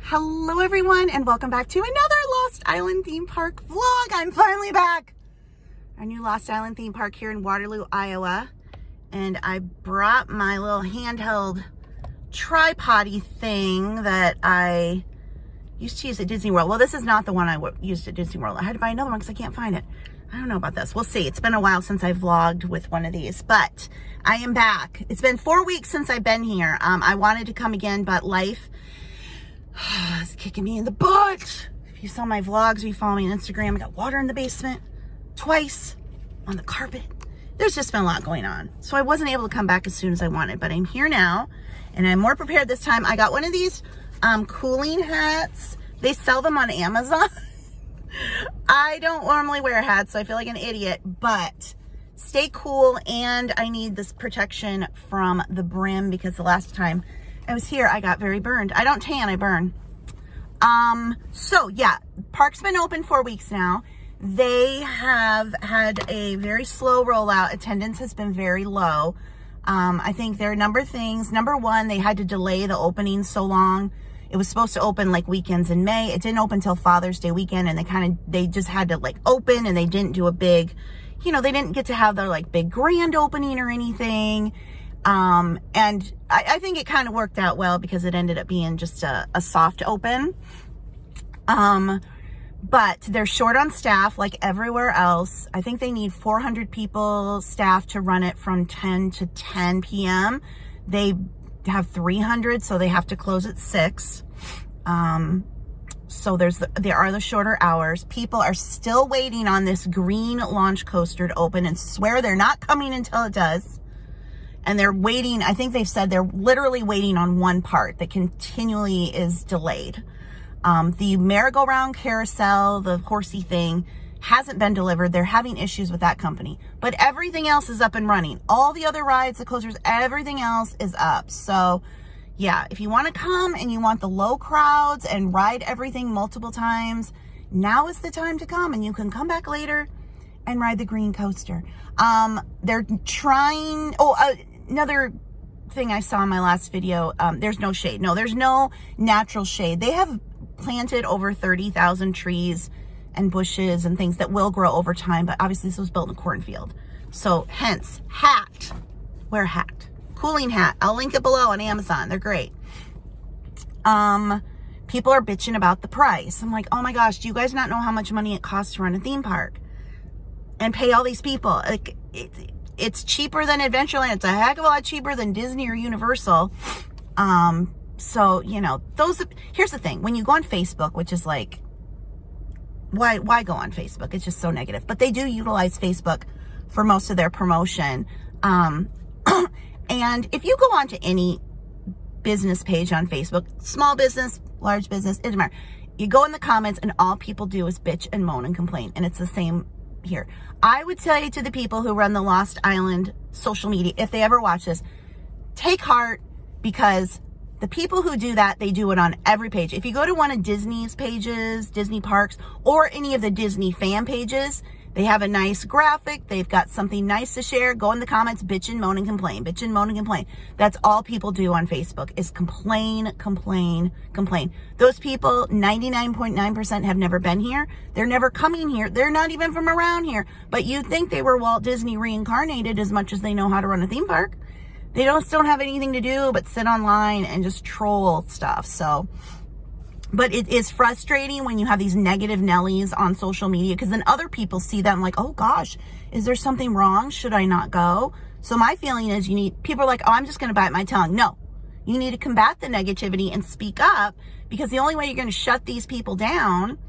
Hello everyone and welcome back to another Lost Island theme park vlog. I'm finally back. Our new Lost Island theme park here in Waterloo, Iowa. And I brought my little handheld tripod-y thing that I used to use at Disney World. Well, this is not the one I used at Disney World. I had to buy another one because I can't find it. I don't know about this. We'll see. It's been a while since I vlogged with one of these, but I am back. It's been 4 weeks since I've been here. I wanted to come again, but life is kicking me in the butt. If you saw my vlogs or you follow me on Instagram, I got water in the basement twice on the carpet. There's just been a lot going on. So I wasn't able to come back as soon as I wanted, but I'm here now and I'm more prepared this time. I got one of these cooling hats. They sell them on Amazon. I don't normally wear hats, so I feel like an idiot, but stay cool, and I need this protection from the brim because the last time I was here, I got very burned. I don't tan, I burn. So yeah, park's been open 4 weeks now. They have had a very slow rollout. Attendance has been very low. I think there are a number of things. Number one, they had to delay the opening so long. It was supposed to open like weekends in May. It didn't open till Father's Day weekend, and they just had to like open, and they didn't do a big, they didn't get to have their like big grand opening or anything. And I think it kind of worked out well because it ended up being just a soft open. But they're short on staff like everywhere else. I think they need 400 people staff to run it from 10 to 10 p.m. They have 300, so they have to close at 6. So there are the shorter hours. People are still waiting on this green launch coaster to open, and swear they're not coming until it does. And they're waiting, I think they've said they're literally waiting on one part that continually is delayed. The merry-go-round carousel, the horsey thing, hasn't been delivered. They're having issues with that company. But everything else is up and running. All the other rides, the coasters, everything else is up. So yeah, if you want to come and you want the low crowds and ride everything multiple times, now is the time to come, and you can come back later and ride the green coaster. They're trying, another thing I saw in my last video, there's no shade. No, there's no natural shade. They have planted over 30,000 trees and bushes and things that will grow over time, but obviously this was built in a cornfield. So hence, hat. Wear a hat. Cooling hat. I'll link it below on Amazon. They're great. People are bitching about the price. I'm like, oh my gosh, do you guys not know how much money it costs to run a theme park and pay all these people? Like, it's cheaper than Adventureland. It's a heck of a lot cheaper than Disney or Universal. So, here's the thing. When you go on Facebook, which is like, why go on Facebook? It's just so negative. But they do utilize Facebook for most of their promotion. And if you go on to any business page on Facebook, small business, large business, it doesn't matter. You go in the comments and all people do is bitch and moan and complain. And it's the same here. I would say to the people who run the Lost Island social media, if they ever watch this, take heart, because the people who do that, they do it on every page. If you go to one of Disney's pages, Disney Parks, or any of the Disney fan pages, they have a nice graphic. They've got something nice to share. Go in the comments, bitch and moan and complain. Bitch and moan and complain. That's all people do on Facebook is complain, complain, complain. Those people, 99.9% have never been here. They're never coming here. They're not even from around here. But you'd think they were Walt Disney reincarnated as much as they know how to run a theme park. They don't have anything to do but sit online and just troll stuff. So, but it is frustrating when you have these negative Nellies on social media, because then other people see that and like, oh gosh, is there something wrong? Should I not go? So my feeling is people are like, oh, I'm just going to bite my tongue. No, you need to combat the negativity and speak up, because the only way you're going to shut these people down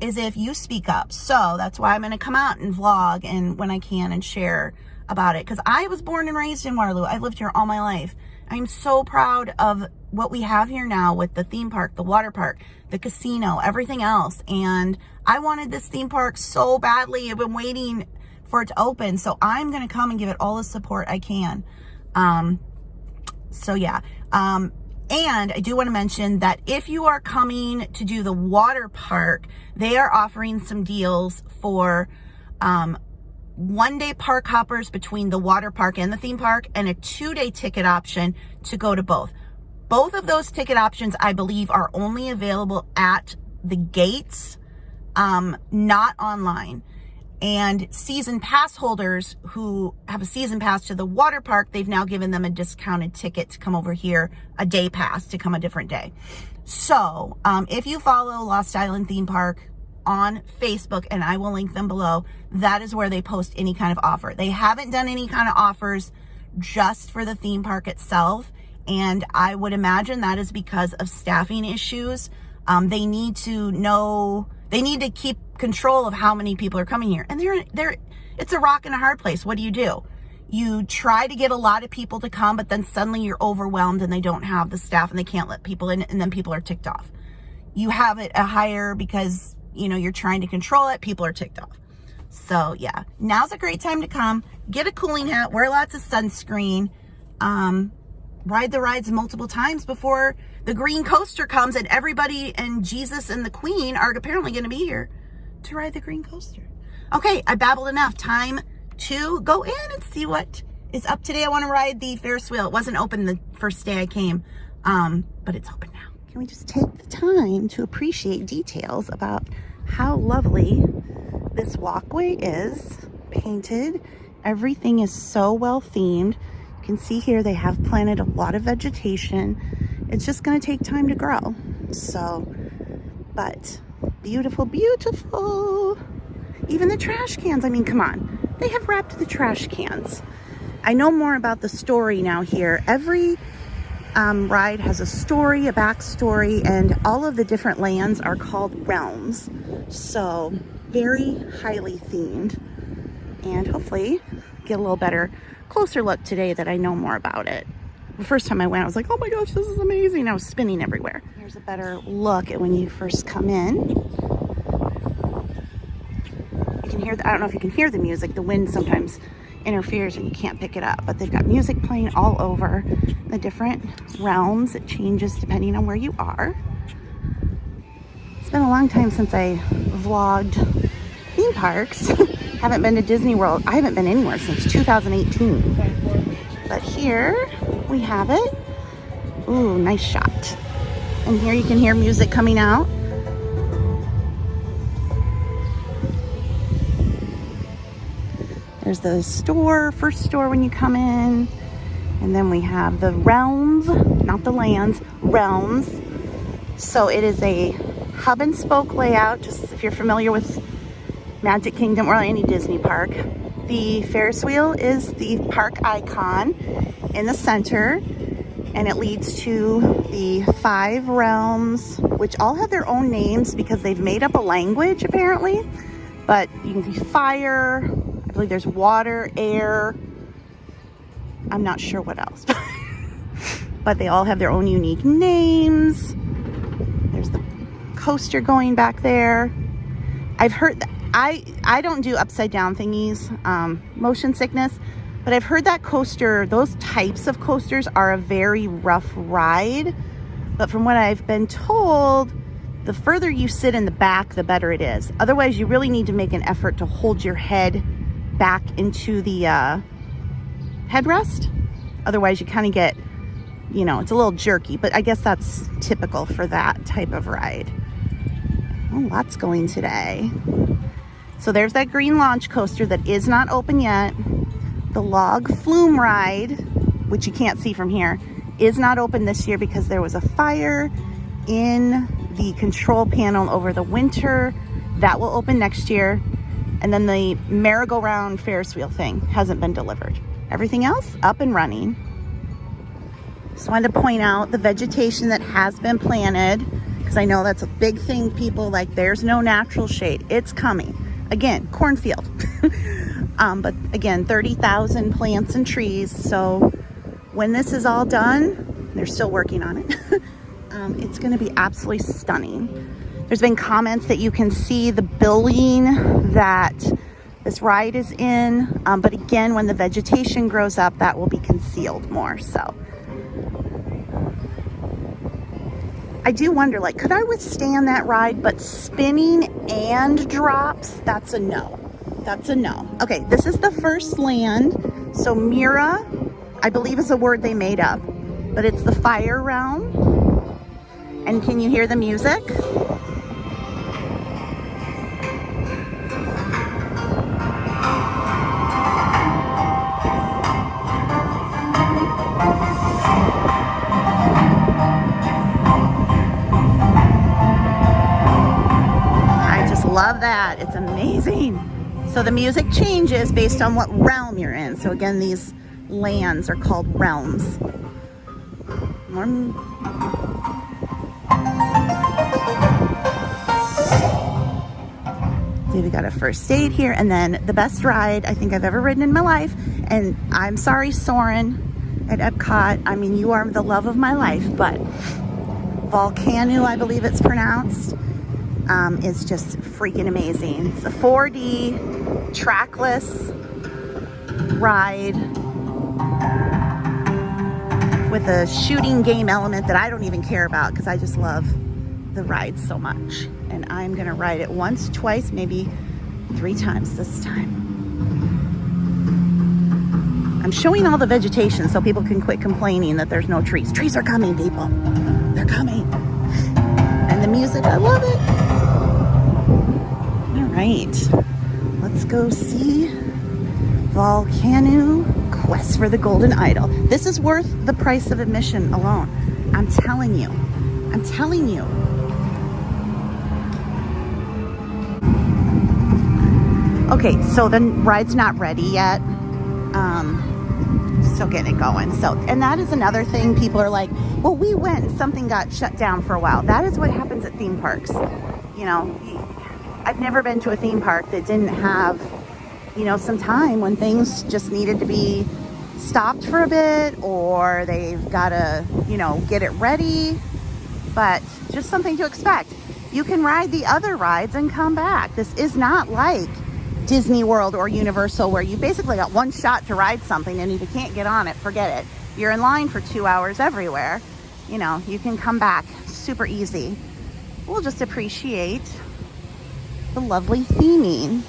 is if you speak up. So that's why I'm going to come out and vlog and when I can and share about it, because I was born and raised in Waterloo. I've lived here all my life. I'm so proud of what we have here now with the theme park, the water park, the casino, everything else. And I wanted this theme park so badly. I've been waiting for it to open. So I'm going to come and give it all the support I can. So yeah. And I do want to mention that if you are coming to do the water park, they are offering some deals for, 1-day park hoppers between the water park and the theme park, and a 2-day ticket option to go to both. Both of those ticket options, I believe, are only available at the gates, not online. And season pass holders who have a season pass to the water park, they've now given them a discounted ticket to come over here, a day pass to come a different day. So if you follow Lost Island Theme Park on Facebook, and I will link them below, that is where they post any kind of offer. They haven't done any kind of offers just for the theme park itself. And I would imagine that is because of staffing issues. They need to keep control of how many people are coming here. And it's a rock and a hard place. What do? You try to get a lot of people to come, but then suddenly you're overwhelmed and they don't have the staff and they can't let people in, and then people are ticked off. You have it higher because, you know, you're trying to control it. People are ticked off. So yeah, now's a great time to come. Get a cooling hat, wear lots of sunscreen, ride the rides multiple times before the green coaster comes, and everybody and Jesus and the Queen are apparently going to be here to ride the green coaster. Okay, I babbled enough. Time to go in and see what is up today. I want to ride the Ferris wheel. It wasn't open the first day I came, but it's open now. Can we just take the time to appreciate details about how lovely this walkway is painted? Everything is so well themed. You can see here they have planted a lot of vegetation. It's just going to take time to grow. So, but beautiful, beautiful. Even the trash cans. I mean, come on. They have wrapped the trash cans. I know more about the story now here. Every ride has a story, a backstory, and all of the different lands are called realms. So very highly themed, and hopefully get a little better, closer look today that I know more about it. The first time I went, I was like, oh my gosh, this is amazing. I was spinning everywhere. Here's a better look at when you first come in. You can hear, I don't know if you can hear the music. The wind sometimes interferes and you can't pick it up, but they've got music playing all over the different realms. It changes depending on where you are. It's been a long time since I vlogged theme parks. Haven't been to Disney World. I haven't been anywhere since 2018. But here we have it. Ooh, nice shot. And here you can hear music coming out. There's the store, first store when you come in. And then we have the realms, not the lands, realms. So it is a hub and spoke layout, just if you're familiar with Magic Kingdom or any Disney park. The Ferris wheel is the park icon in the center, and it leads to the 5 realms, which all have their own names because they've made up a language apparently. But you can see fire, I believe there's water, air, I'm not sure what else. But they all have their own unique names. There's the coaster going back there. I've heard that I don't do upside down thingies, motion sickness, but I've heard that coaster, those types of coasters are a very rough ride. But from what I've been told, the further you sit in the back, the better it is. Otherwise, you really need to make an effort to hold your head back into the headrest. Otherwise, you kind of get, you know, it's a little jerky, but I guess that's typical for that type of ride. Oh, lots going today. So there's that green launch coaster that is not open yet. The log flume ride, which you can't see from here, is not open this year because there was a fire in the control panel over the winter. That will open next year. And then the merry-go-round Ferris wheel thing hasn't been delivered. Everything else up and running. Just wanted to point out the vegetation that has been planted, because I know that's a big thing. People like, there's no natural shade. It's coming. Again, cornfield. But again, 30,000 plants and trees. So when this is all done, they're still working on it. It's going to be absolutely stunning. There's been comments that you can see the building that this ride is in. But again, when the vegetation grows up, that will be concealed more. So I do wonder, like, could I withstand that ride? But spinning and drops, that's a no. That's a no. Okay, this is the first land. So Mira, I believe, is a word they made up. but it's the fire realm. And can you hear the music? Love that. It's amazing. So the music changes based on what realm you're in. So again, these lands are called realms. See, we got a first aid here, and then the best ride I think I've ever ridden in my life. And I'm sorry, Soren at Epcot. I mean, you are the love of my life, but Volkanu, I believe it's pronounced. Is just freaking amazing. It's a 4D trackless ride with a shooting game element that I don't even care about because I just love the ride so much. And I'm gonna ride it once, twice, maybe 3 times this time. I'm showing all the vegetation so people can quit complaining that there's no trees. Trees are coming, people. They're coming. And the music, I love it. Right, let's go see Volkanu Quest for the Golden Idol. This is worth the price of admission alone. I'm telling you. I'm telling you. Okay, so the ride's not ready yet. Still getting it going. So, and that is another thing. People are like, well, we went, something got shut down for a while. That is what happens at theme parks. You know, I've never been to a theme park that didn't have, you know, some time when things just needed to be stopped for a bit, or they've got to, you know, get it ready. But just something to expect. You can ride the other rides and come back. This is not like Disney World or Universal where you basically got one shot to ride something, and if you can't get on it, forget it. You're in line for 2 hours everywhere. You know, you can come back super easy. We'll just appreciate the lovely theming.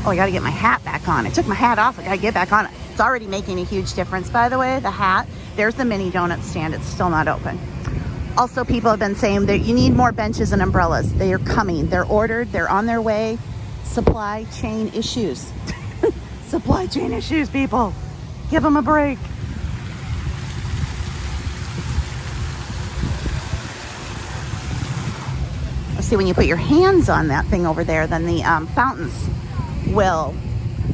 Oh, I gotta get my hat back on. I took my hat off, I gotta get back on it. It's already making a huge difference, by the way, the hat. There's the mini donut stand, it's still not open. Also, people have been saying that you need more benches and umbrellas. They are coming, they're ordered, they're on their way. Supply chain issues. Supply chain issues, people. Give them a break. See, when you put your hands on that thing over there, then the fountains will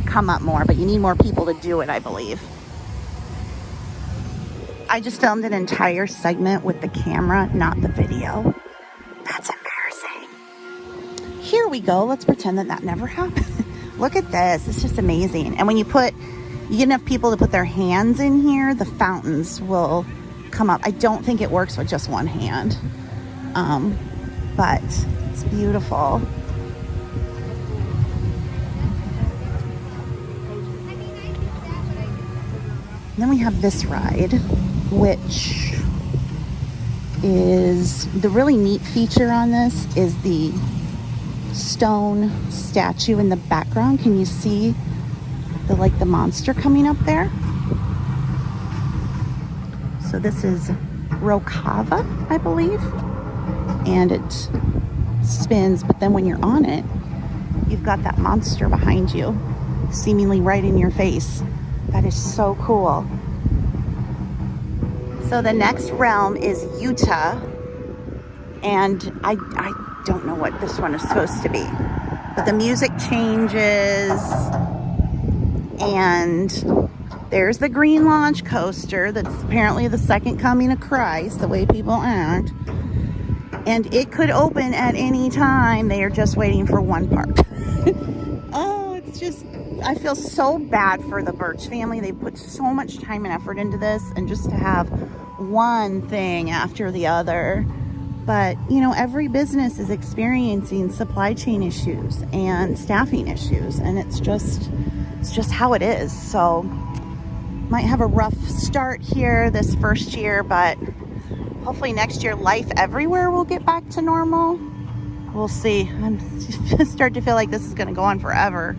come up more, but you need more people to do it, I believe. I just filmed an entire segment with the camera, not the video. That's embarrassing. Here we go. Let's pretend that that never happened. Look at this. It's just amazing. And when you get enough people to put their hands in here, the fountains will come up. I don't think it works with just one hand. But it's beautiful. Then we have this ride, which is the really neat feature on this is the stone statue in the background. Can you see the monster coming up there? So this is Rokava, I believe. And it spins, but then when you're on it, you've got that monster behind you, seemingly right in your face. That is so cool. So the next realm is Utah, and I don't know what this one is supposed to be, but the music changes, and there's the green launch coaster that's apparently the second coming of Christ, the way people act. And it could open at any time. They are just waiting for one part. Oh, it's just, I feel so bad for the Birch family. They put so much time and effort into this, and just to have one thing after the other. But, you know, every business is experiencing supply chain issues and staffing issues, and it's just how it is. So, might have a rough start here this first year, but hopefully next year life everywhere will get back to normal. We'll see. I'm starting to feel like this is going to go on forever.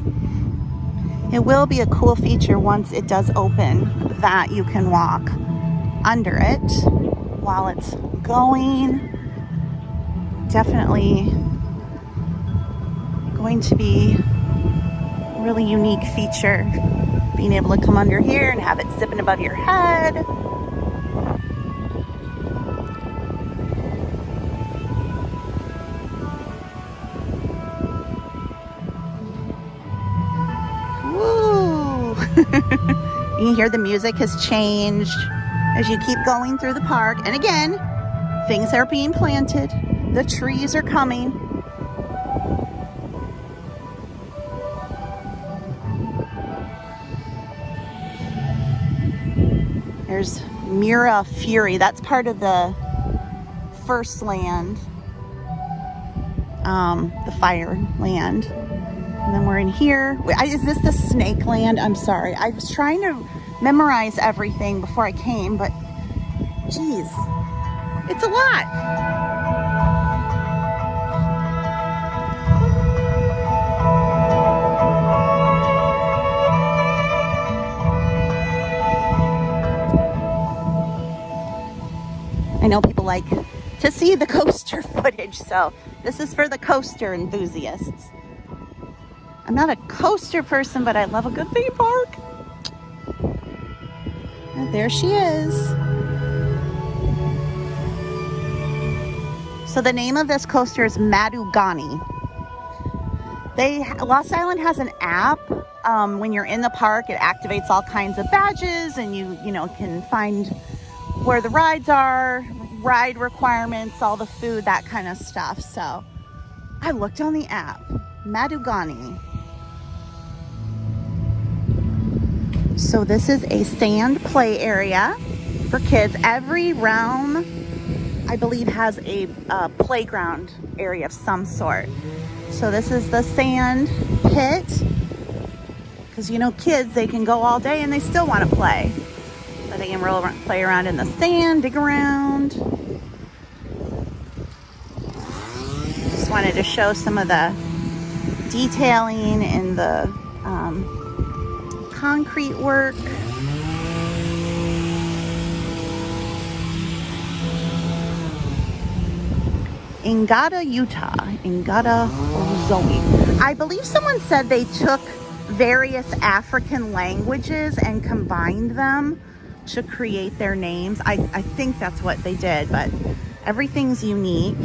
It will be a cool feature once it does open that you can walk under it while it's going. Definitely going to be a really unique feature, being able to come under here and have it zipping above your head. Woo! You can hear the music has changed as you keep going through the park. And again, things are being planted. The trees are coming. There's Mira Fury. That's part of the first land, the fire land. And then we're in here. Is this the snake land? I'm sorry. I was trying to memorize everything before I came, but geez, it's a lot. I know people like to see the coaster footage, so this is for the coaster enthusiasts. I'm not a coaster person, but I love a good theme park. And there she is. So the name of this coaster is Madugani. Lost Island has an app. When you're in the park, it activates all kinds of badges, and you can find where the rides are, ride requirements, all the food, that kind of stuff. So I looked on the app, Madugani. So this is a sand play area for kids. Every realm, I believe, has a playground area of some sort. So this is the sand pit, because kids, they can go all day and they still want to play. But they can play around in the sand, dig around. Just wanted to show some of the detailing and the concrete work. Ingada, Utah. Ingada Zoe. I believe someone said they took various African languages and combined them to create their names. I think that's what they did, but everything's unique.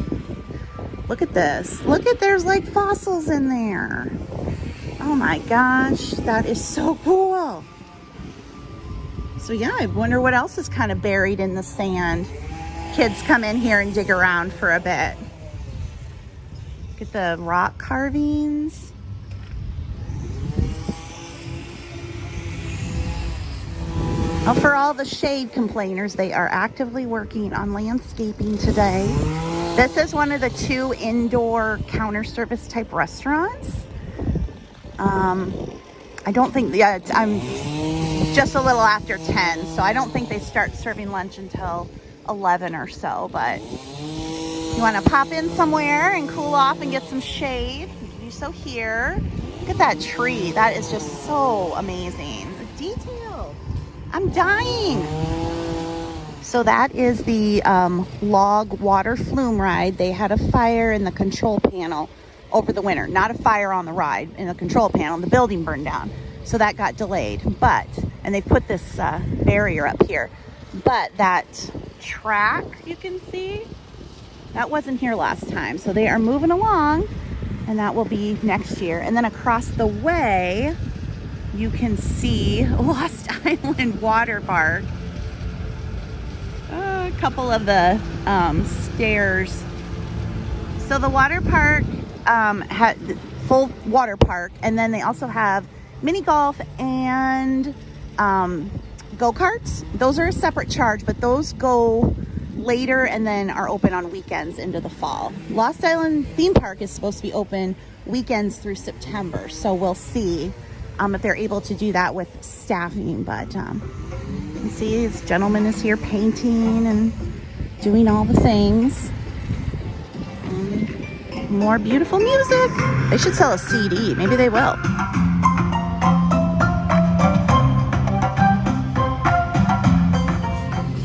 Look at this. There's like fossils in there. Oh my gosh, that is so cool. So yeah, I wonder what else is kind of buried in the sand. Kids come in here and dig around for a bit. Look at the rock carvings. Well, for all the shade complainers, they are actively working on landscaping today. This is one of the 2 indoor counter service type restaurants. I don't think, I'm just a little after 10, so I don't think they start serving lunch until 11 or so, but you want to pop in somewhere and cool off and get some shade, you can do so here. Look at that tree. That is just so amazing. The detail. I'm dying. So that is the log water flume ride. They had a fire in the control panel over the winter. Not a fire on the ride, in the control panel. The building burned down. So that got delayed. And they put this barrier up here. But that track, you can see, that wasn't here last time. So they are moving along, and that will be next year. And then across the way, you can see Lost Island Water Park. A couple of the stairs. So the water park had full water park, and then they also have mini golf and go-karts. Those are a separate charge, but those go later and then are open on weekends into the fall. Lost Island theme park is supposed to be open weekends through September, so we'll see if they're able to do that with staffing. But you can see this gentleman is here painting and doing all the things. More beautiful music. They should sell a CD. Maybe they will.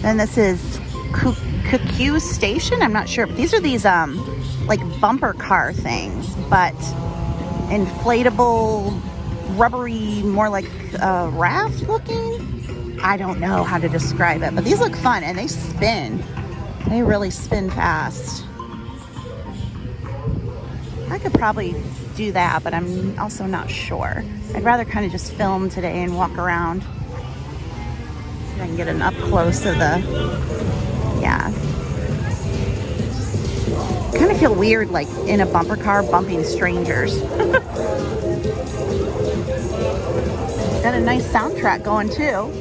Then this is Cuckoo Station. I'm not sure, but these are these like bumper car things, but inflatable, rubbery, more like raft looking. I don't know how to describe it, but these look fun and they spin. They really spin fast. I could probably do that, but I'm also not sure. I'd rather kind of just film today and walk around. See if I can get an up close of the, yeah. Kind of feel weird like in a bumper car bumping strangers. Got a nice soundtrack going too.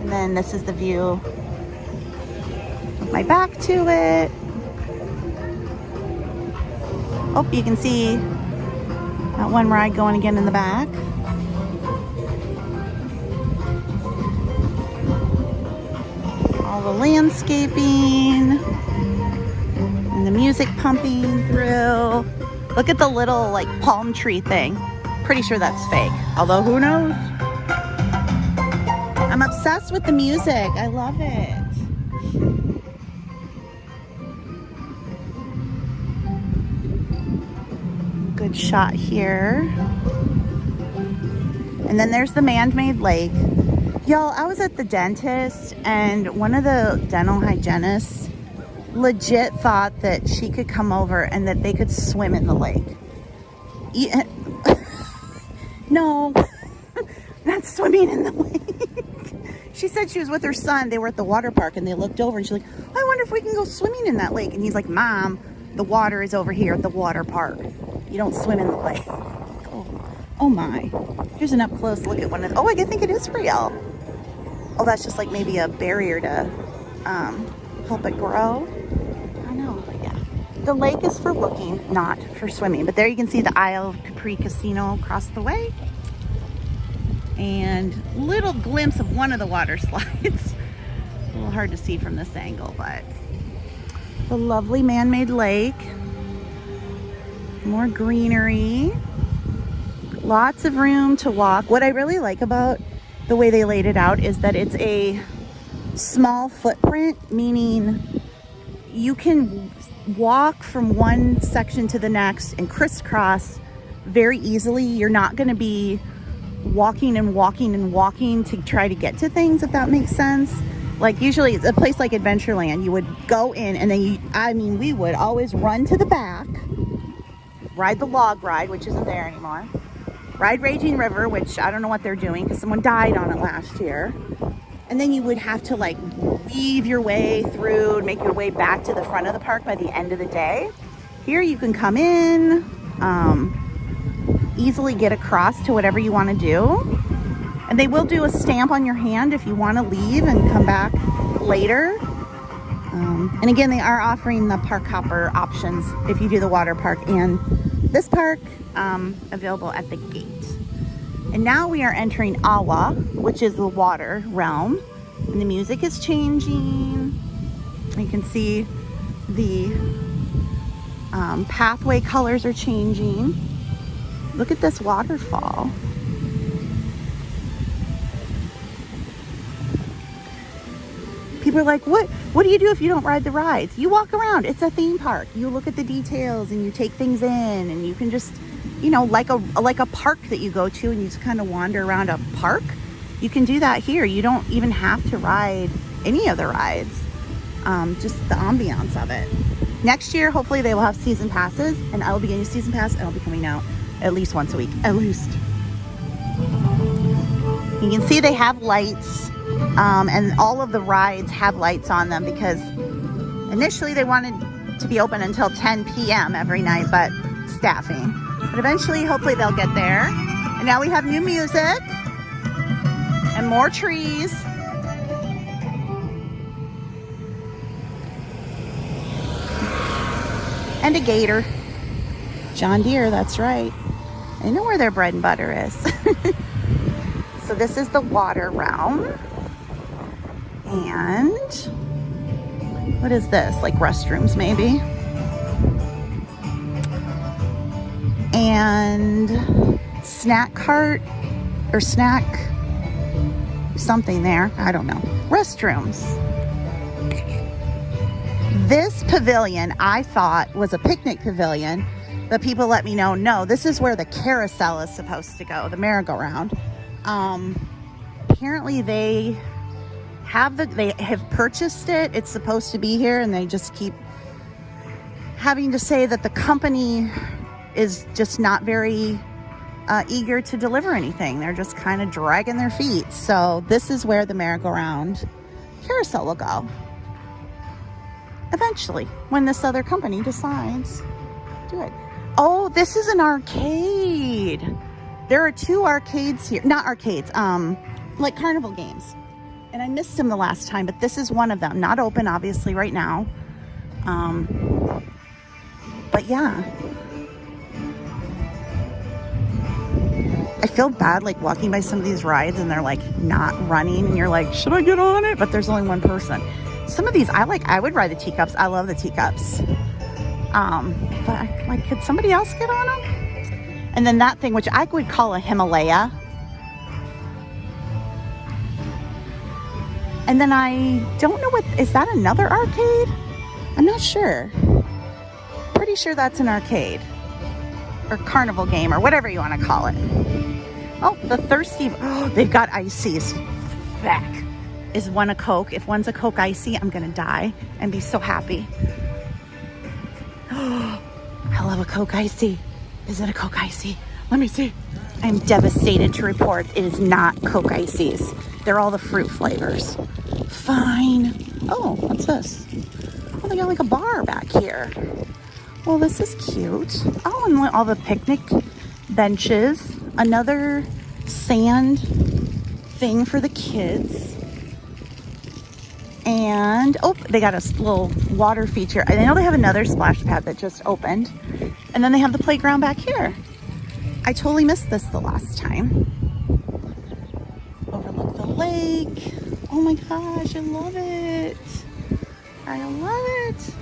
And then this is the view with my back to it. Oh, you can see that one ride going again in the back. All the landscaping and the music pumping through. Look at the little like palm tree thing. Pretty sure that's fake, although who knows? I'm obsessed with the music. I love it. Good shot here. And then there's the man-made lake. Y'all, I was at the dentist and one of the dental hygienists legit thought that she could come over and that they could swim in the lake. No, not swimming in the lake. She said she was with her son. They were at the water park and they looked over and she's like, I wonder if we can go swimming in that lake. And he's like, Mom, the water is over here at the water park. You don't swim in the lake. Oh my. Here's an up close look at one of the, oh, I think it is real. Oh, that's just like maybe a barrier to help it grow. I don't know, but yeah. The lake is for looking, not for swimming. But there you can see the Isle of Capri Casino across the way. And little glimpse of one of the water slides. A little hard to see from this angle, but the lovely man-made lake. More greenery. Lots of room to walk. What I really like about the way they laid it out is that it's a small footprint, meaning you can walk from one section to the next and crisscross very easily. You're not going to be walking and walking and walking to try to get to things, if that makes sense. Like usually a place like Adventureland, you would go in and then we would always run to the back, ride the log ride, which isn't there anymore, ride Raging River, which I don't know what they're doing because someone died on it last year. And then you would have to like weave your way through and make your way back to the front of the park by the end of the day. Here you can come in, easily get across to whatever you want to do. And they will do a stamp on your hand if you want to leave and come back later. And again, they are offering the park hopper options if you do the water park and this park, available at the gate. And now we are entering Awa, which is the water realm. And the music is changing. You can see the pathway colors are changing. Look at this waterfall. People are like, what do you do if you don't ride the rides? You walk around. It's a theme park. You look at the details and you take things in, and you can just, you know, like a park that you go to and you just kind of wander around a park. You can do that here. You don't even have to ride any of the rides. Just the ambiance of it. Next year, hopefully they will have season passes, and I will be getting a season pass and I'll be coming out at least once a week, at least. You can see they have lights. And all of the rides have lights on them because initially they wanted to be open until 10 p.m. every night, but staffing. But eventually, hopefully they'll get there. And now we have new music and more trees. And a gator. John Deere, that's right. I know where their bread and butter is. So this is the water realm. And what is this? Like restrooms, maybe? And snack cart or snack something there. I don't know. Restrooms. This pavilion I thought was a picnic pavilion, but people let me know, no, this is where the carousel is supposed to go, the merry-go-round. Apparently they have purchased it. It's supposed to be here, and they just keep having to say that the company is just not very eager to deliver anything. They're just kind of dragging their feet. So this is where the merry-go-round carousel will go. Eventually, when this other company decides to do it. Oh, this is an arcade. There are 2 arcades here. Not arcades, like carnival games. And I missed them the last time, but this is one of them. Not open, obviously, right now. But yeah. I feel bad like walking by some of these rides and they're like not running and you're like, should I get on it? But there's only one person. Some of these I would ride the teacups. I love the teacups. But could somebody else get on them? And then that thing, which I would call a Himalaya. And then I don't know is that another arcade? I'm not sure. Pretty sure that's an arcade or carnival game or whatever you want to call it. Oh, the thirsty, they've got ices. Feck. Is one a Coke? If one's a Coke Icy, I'm gonna die and be so happy. I love a Coke Icy. Is it a Coke Icy? Let me see. I'm devastated to report it is not Coke Ices. They're all the fruit flavors. Fine. Oh, what's this? Oh, they got like a bar back here. Well, this is cute. Oh, and all the picnic benches. Another sand thing for the kids. And, oh, they got a little water feature. I know they have another splash pad that just opened. And then they have the playground back here. I totally missed this the last time. Overlook the lake. Oh my gosh, I love it. I love it.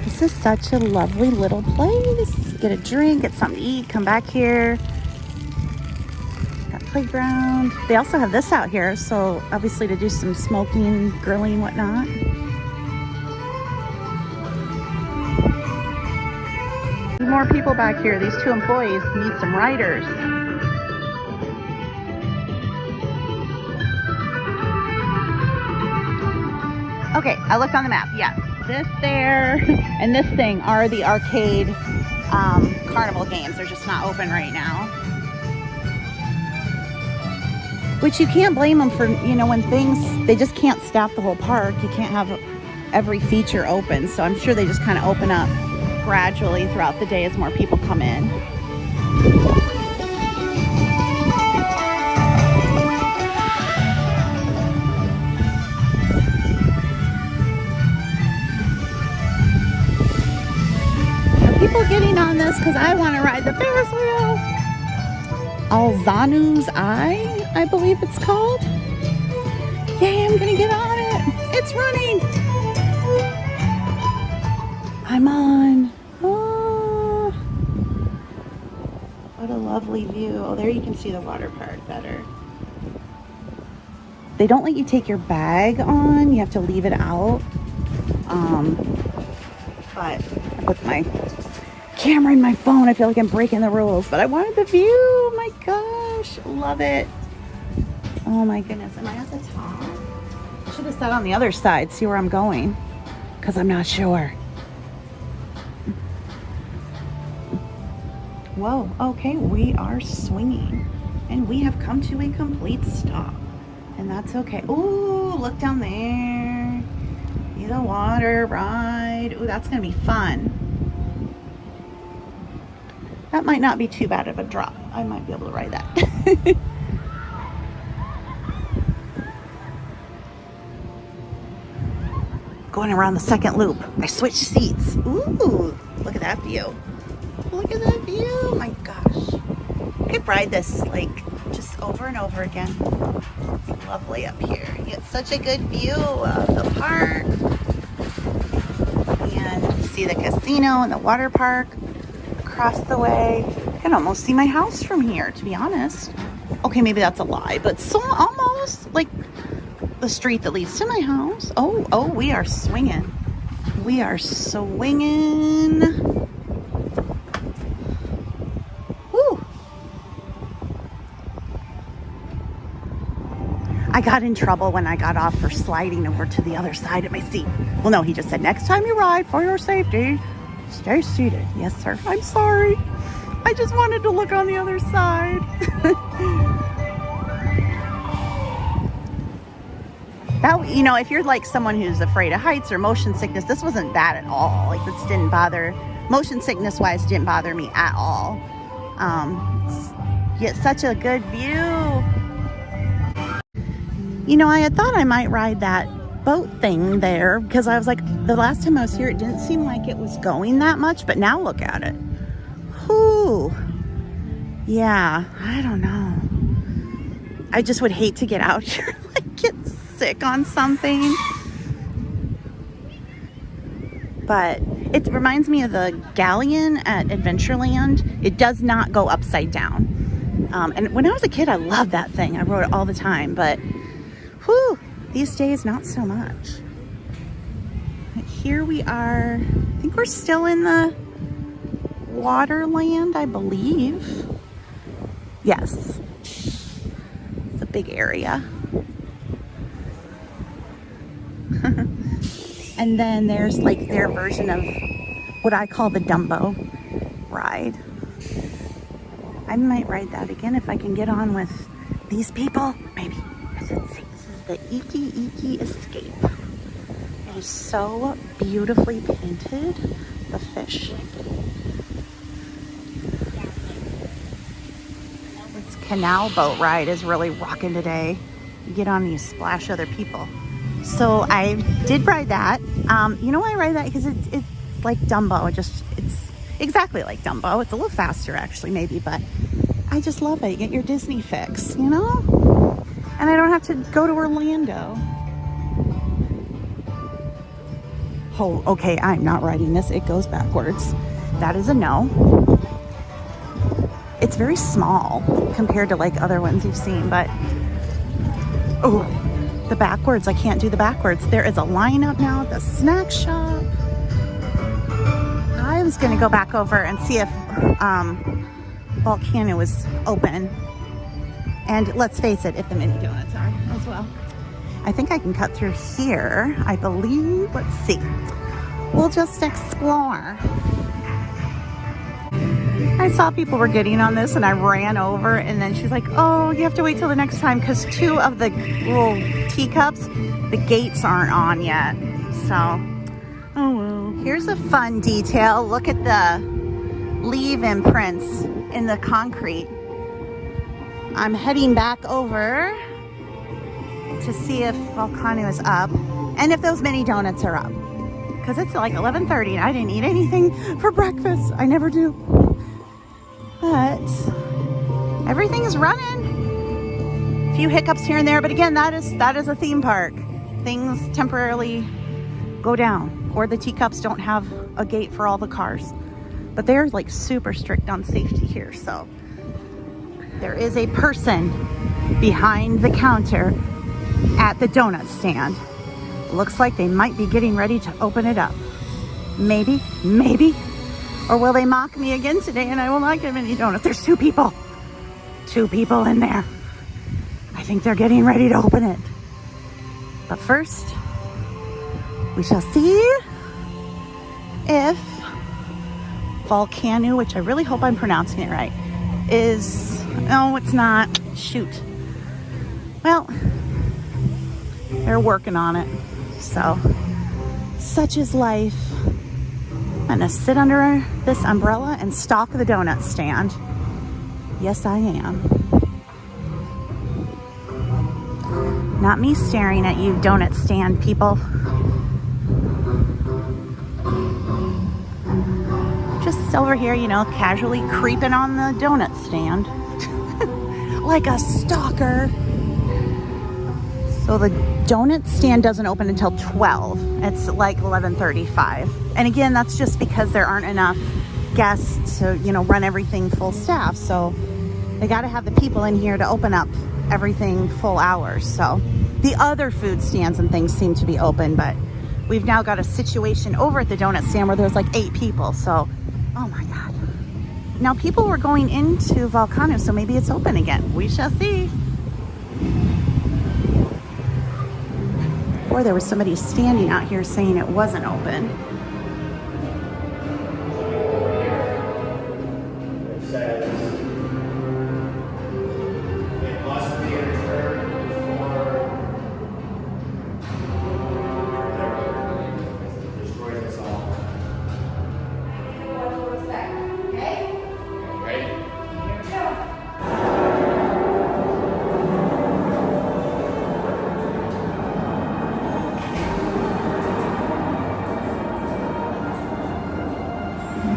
This is such a lovely little place. Get a drink, get something to eat, come back here. Got playground. They also have this out here, so obviously to do some smoking, grilling, whatnot. More people back here. These 2 employees need some riders. Okay, I looked on the map. Yes, this there and this thing are the arcade carnival games. They're just not open right now. Which you can't blame them for, you know, when they just can't staff the whole park. You can't have every feature open. So I'm sure they just kind of open up gradually throughout the day as more people come in. Are people getting on this? Because I want to ride the Ferris wheel. Alzanu's Eye, I believe it's called. Yay, I'm gonna get on it. It's running. I'm on. Oh, what a lovely view. Oh, there you can see the water park better. They don't let you take your bag on. You have to leave it out. But I put my camera in my phone. I feel like I'm breaking the rules, but I wanted the view. Oh my gosh, love it. Oh my goodness, am I at the top? I should have sat on the other side, see where I'm going, because I'm not sure. Whoa, okay, we are swinging and we have come to a complete stop, and that's okay. Ooh, look down there. See the water ride. Ooh, that's gonna be fun. That might not be too bad of a drop. I might be able to ride that. Going around the second loop. I switched seats. Ooh, look at that view. Look at that view. Oh my gosh. I could ride this like just over and over again. It's lovely up here. You get such a good view of the park. And you see the casino and the water park across the way. I can almost see my house from here, to be honest. Okay, maybe that's a lie, but so almost like the street that leads to my house. Oh, we are swinging. We are swinging. Woo. I got in trouble when I got off for sliding over to the other side of my seat. Well, no, he just said, next time you ride, for your safety, stay seated. Yes, sir. I'm sorry. I just wanted to look on the other side. That, you know, if you're like someone who's afraid of heights or motion sickness, this wasn't bad at all. Like, this didn't bother, motion sickness wise, didn't bother me at all. Get such a good view. You know, I had thought I might ride that boat thing there because I was like, the last time I was here, it didn't seem like it was going that much, but now look at it. Whew. Yeah, I don't know. I just would hate to get out here and like get sick on something. But it reminds me of the galleon at Adventureland. It does not go upside down. And when I was a kid, I loved that thing. I rode it all the time, but whew, these days, not so much. But here we are. I think we're still in the Waterland, I believe. Yes. It's a big area. And then there's like their version of what I call the Dumbo ride. I might ride that again if I can get on with these people. Maybe. Let's see. This is the Iki Escape. It is so beautifully painted. The fish. This canal boat ride is really rocking today. You get on and you splash other people. So I did ride that. You know why I ride that? Because it's like Dumbo. It's exactly like Dumbo. It's a little faster actually, maybe, but I just love it. You get your Disney fix, you know? And I don't have to go to Orlando. Oh, okay, I'm not riding this. It goes backwards. That is a no. It's very small compared to like other ones you've seen, but oh, the backwards, I can't do the backwards. There is a lineup now at the snack shop. I was gonna go back over and see if Volkanu was open. And let's face it, if the mini donuts are as well. I think I can cut through here, I believe. Let's see. We'll just explore. I saw people were getting on this and I ran over, and then she's like, oh, you have to wait till the next time because 2 of the little teacups, the gates aren't on yet. So, oh well. Here's a fun detail. Look at the leaf imprints in the concrete. I'm heading back over to see if Volkanu is up and if those mini donuts are up. Because it's like 11:30 and I didn't eat anything for breakfast. I never do. But everything's running. A few hiccups here and there, but again, that is a theme park. Things temporarily go down, or the teacups don't have a gate for all the cars. But they're like super strict on safety here, so there is a person behind the counter at the donut stand. Looks like they might be getting ready to open it up. Maybe. Or will they mock me again today and I will not get any donuts? There's 2 people. 2 people in there. I think they're getting ready to open it. But first, we shall see if Volkanu, which I really hope I'm pronouncing it right, is... No, it's not. Shoot. Well, they're working on it. So, such is life. I'm gonna sit under this umbrella and stalk the donut stand. Yes, I am. Not me staring at you, donut stand people. Just over here, you know, casually creeping on the donut stand. Like a stalker. So the donut stand doesn't open until 12. It's like 11:35. And again, that's just because there aren't enough guests to, you know, run everything full staff. So They got to have the people in here to open up everything full hours. So the other food stands and things seem to be open, but we've now got a situation over at the donut stand where there's like 8 people. So, oh my God. Now people were going into Volkanu, so maybe it's open again. We shall see. Or there was somebody standing out here saying it wasn't open. It says it must be returned before destroys us all. What to expect, okay? Right? Here we go.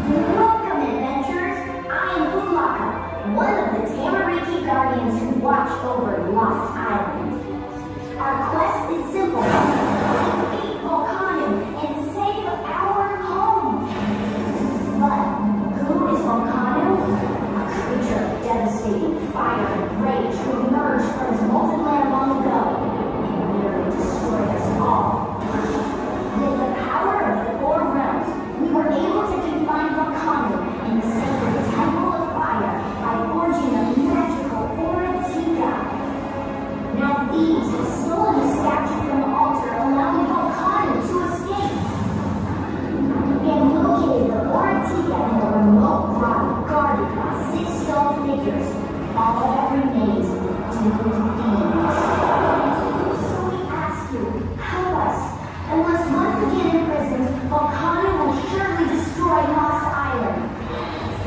Welcome, adventurers. I am Udara, one of the Tamariki guardians who watch over Lost Island. Our quest is simple: defeat Volkanu and save our home. But who is Volkanu? A creature of devastating fire and rage who emerged from his molten land long ago and nearly destroyed us all. With the power of the 4 realms, we were able to confine Volkanu in the sacred Temple of Fire by forging a magical Aviator. Now thieves have stolen the statue from the altar, allowing Volkanu to escape. We have located the Aviator in a remote grotto guarded by 6 stone figures, all that remains doomed thieves. So we ask you, help us. Unless once again imprisoned, Volkanu will surely destroy Lost Island.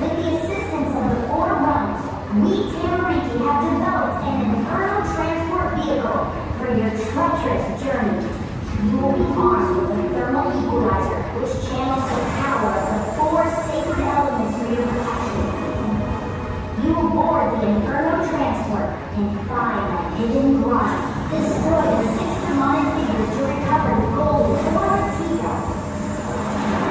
With the assistance of the 4 realms, we Tamariki have developed an infernal transport vehicle for your treacherous journey. You will be armed with a thermal equalizer, which channels the power of the 4 sacred elements for your protection. You will board the infernal transport and find a hidden grind. Destroy the 6 demonic figures to recover the gold Aviator.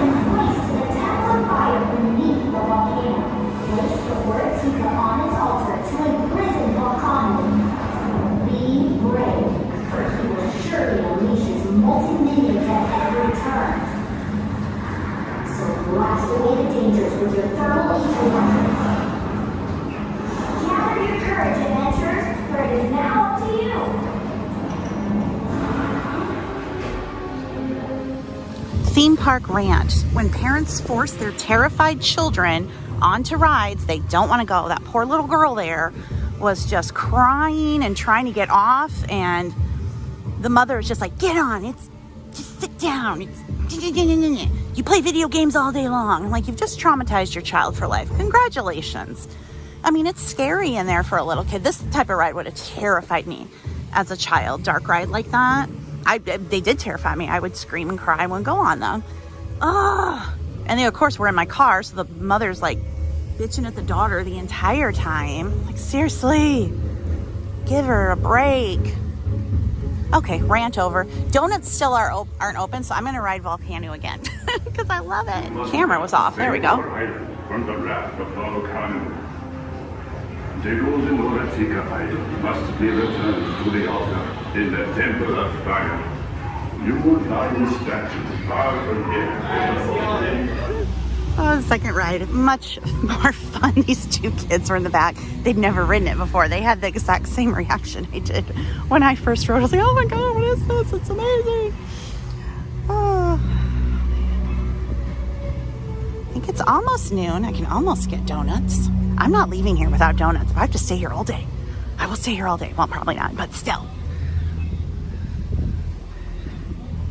And place to the Temple of Fire beneath the volcano. Place the Aviator on its altar to imprison Volkanu. Be brave, for he will surely unleash his molten minions at every turn. So blast away the dangers with your thermal equalizer. Gather your courage, adventurers, for it is now up to you. Theme park rant. When parents force their terrified children onto rides they don't want to go. That poor little girl there was just crying and trying to get off, and the mother is just like, get on, it's just sit down, it's you play video games all day long. I'm like, you've just traumatized your child for life. Congratulations. I mean, it's scary in there for a little kid. This type of ride would have terrified me as a child. Dark ride like that, they did terrify me. I would scream and cry and go on them. Oh, and they of course were in my car, so the mother's like bitching at the daughter the entire time. Like, seriously, give her a break. Okay, rant over. Donuts still aren't open, so I'm gonna ride Volkanu again because I love it. Camera was off. There we go. From the wrath of Volkanu. The golden Aviator must be returned to the altar in the Temple of Fire. You will find the statue far from here. Oh, the second ride, much more fun. These 2 kids were in the back. They'd never ridden it before. They had the exact same reaction I did when I first rode. I was like, oh my God, what is this? It's amazing. Oh. I think it's almost noon. I can almost get donuts. I'm not leaving here without donuts. I have to stay here all day. I will stay here all day. Well, probably not, but still.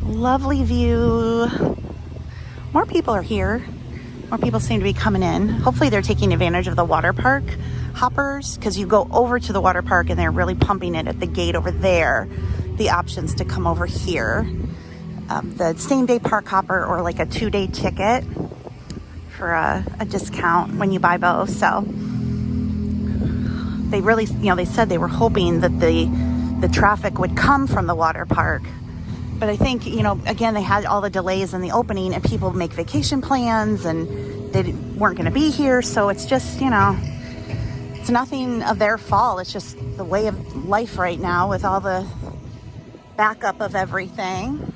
Lovely view. More people are here. More people seem to be coming in. Hopefully they're taking advantage of the water park hoppers, because you go over to the water park and they're really pumping it at the gate over there. The options to come over here. The same day park hopper or like a 2-day ticket for a discount when you buy both. So they really, they said they were hoping that the traffic would come from the water park. But I think, again, they had all the delays in the opening and people make vacation plans and they weren't going to be here. So it's just, It's nothing of their fault. It's just the way of life right now with all the backup of everything.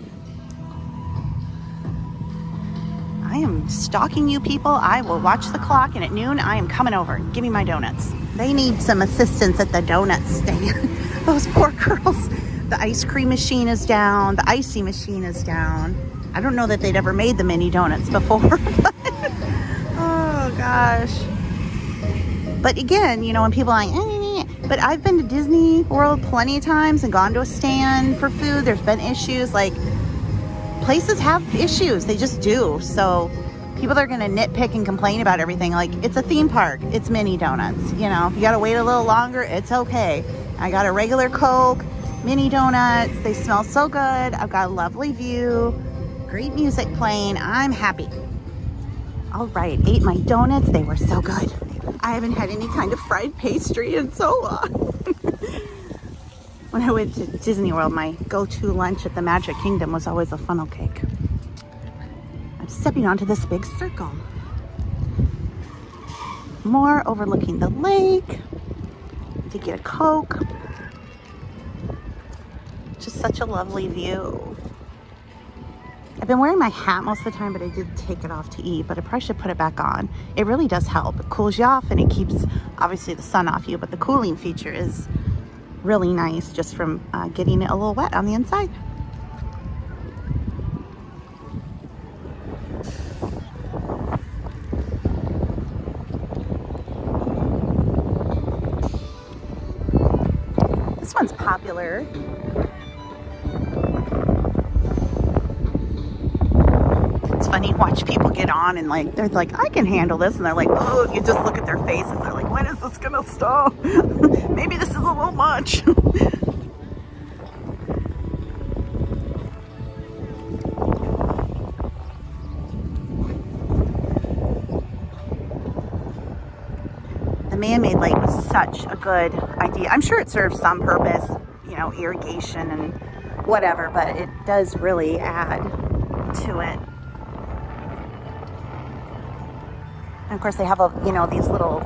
I am stalking you people. I will watch the clock, and at noon I am coming over. Give me my donuts. They need some assistance at the donut stand. Those poor girls. The ice cream machine is down. The icy machine is down. I don't know that they'd ever made the mini donuts before. But, oh gosh. But again, you know, when people are like, but I've been to Disney World plenty of times and gone to a stand for food. There's been issues. Like, places have issues. They just do. So people are going to nitpick and complain about everything. Like, it's a theme park. It's mini donuts. You know, if you got to wait a little longer, it's okay. I got a regular Coke, mini donuts. They smell so good. I've got a lovely view. Great music playing. I'm happy. All right, ate my donuts. They were so good. I haven't had any kind of fried pastry in so long. When I went to Disney World, my go-to lunch at the Magic Kingdom was always a funnel cake. I'm stepping onto this big circle. More overlooking the lake. To get a Coke. Just such a lovely view. I've been wearing my hat most of the time, but I did take it off to eat, but I probably should put it back on. It really does help. It cools you off and it keeps, obviously, the sun off you, but the cooling feature is really nice just from getting it a little wet on the inside. This one's popular. Funny, watch people get on and like they're like, I can handle this, and they're like, oh, you just look at their faces, they're like, when is this gonna stop? Maybe this is a little much. The man-made lake was such a good idea. I'm sure it serves some purpose, you know, irrigation and whatever, but it does really add to it. And of course they have these little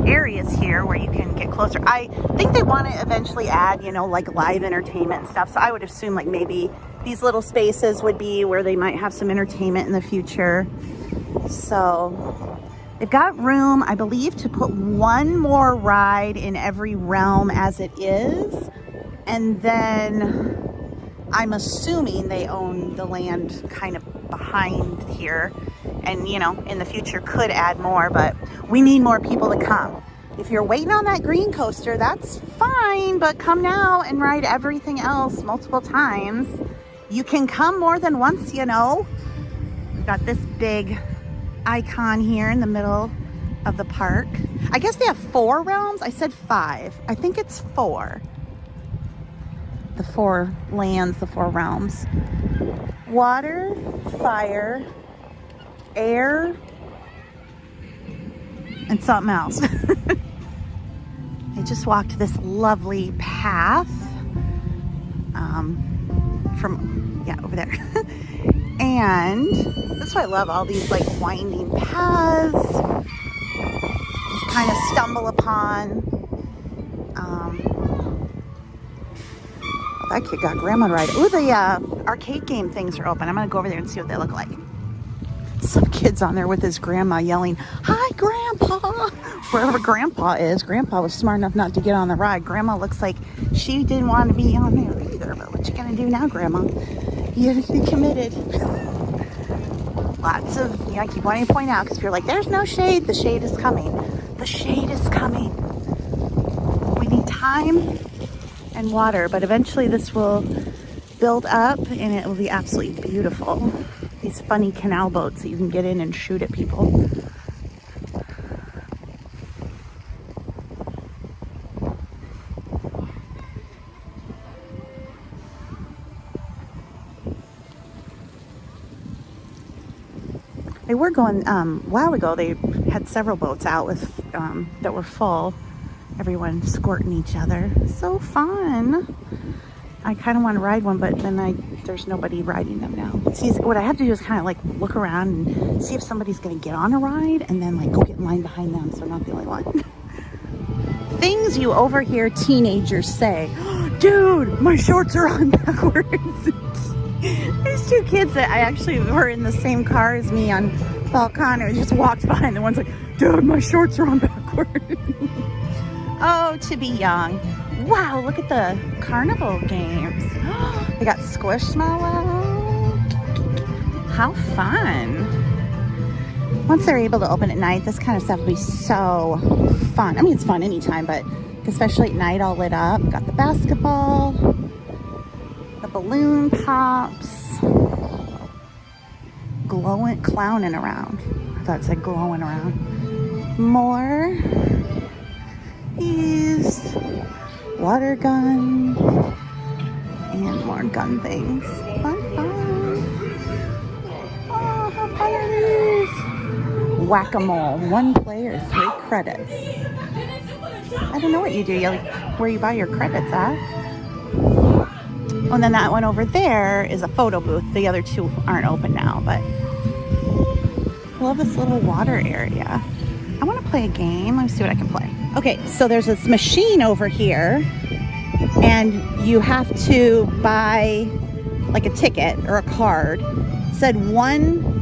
areas here where you can get closer. I think they want to eventually add, you know, like live entertainment and stuff. So I would assume like maybe these little spaces would be where they might have some entertainment in the future. So they've got room, I believe, to put one more ride in every realm as it is. And then I'm assuming they own the land kind of behind here. And, you know, in the future could add more, but we need more people to come. If you're waiting on that green coaster, that's fine, but come now and ride everything else multiple times. You can come more than once, you know. We've got this big icon here in the middle of the park. I guess they have 4 realms. I said 5. I think it's 4. The 4 lands, the 4 realms. Water, fire, air, and something else. I just walked this lovely path over there. And that's why I love all these like winding paths you kind of stumble upon. That kid got grandma to ride. Ooh, the arcade game things are open. I'm gonna go over there and see what they look like. Some kid's on there with his grandma yelling, "Hi, Grandpa!" Wherever Grandpa is. Grandpa was smart enough not to get on the ride. Grandma looks like she didn't want to be on there either. But what you gonna do now, Grandma? You committed. Lots of, I keep wanting to point out because you're like, there's no shade. The shade is coming. The shade is coming. We need time and water, but eventually this will build up and it will be absolutely beautiful. These funny canal boats that you can get in and shoot at people. They were going, a while ago, they had several boats out with that were full. Everyone squirting each other. So fun. I kind of want to ride one, but then there's nobody riding them now. See, what I have to do is kind of like look around and see if somebody's going to get on a ride and then like go get in line behind them so I'm not the only one. things you overhear teenagers say. Dude, my shorts are on backwards. There's two kids that I actually were in the same car as me on Volkanu. Just walked by and the one's like, dude, my shorts are on backwards. Oh, to be young. Wow, look at the Carnival games. They got Squishmallow. How fun. Once they're able to open at night, this kind of stuff will be so fun. I mean, it's fun anytime, but especially at night all lit up. Got the basketball, the balloon pops, glowing, clowning around. I thought it said glowing around. More these water guns and more gun things. Fun, fun. Oh, how fun are these? Whack-a-mole, 1 player, 3 credits. I don't know what you do, where you buy your credits at. Oh, and then that one over there is a photo booth. The other 2 aren't open now, but I love this little water area. I want to play a game. Let me see what I can play. Okay, so there's this machine over here, and you have to buy like a ticket or a card. It said 1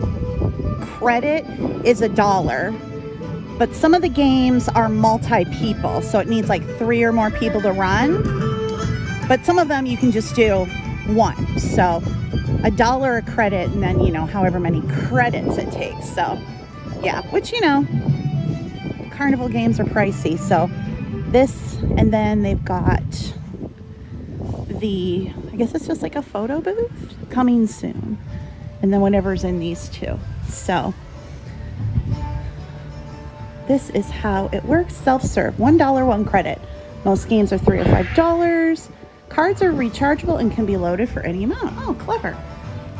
credit is $1, but some of the games are multi-people, so it needs like 3 or more people to run. But some of them you can just do 1. So $1 a credit, and then, you know, however many credits it takes. So yeah, which, you know, Carnival games are pricey. So this, and then they've got the, I guess it's just like a photo booth coming soon. And then whatever's in these 2. So this is how it works. Self-serve, $1, 1 credit. Most games are $3 or $5. Cards are rechargeable and can be loaded for any amount. Oh, clever.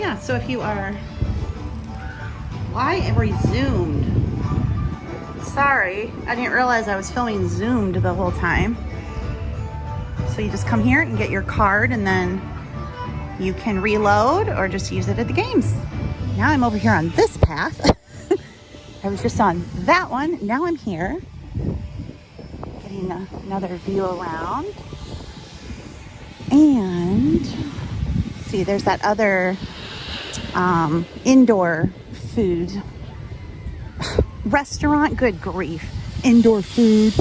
Yeah, so if you are... Why resumed? Sorry, I didn't realize I was filming zoomed the whole time. So you just come here and get your card, and then you can reload or just use it at the games. Now I'm over here on this path. I was just on that one. Now I'm here. Getting another view around. And see, there's that other indoor food restaurant. Good grief. Indoor food.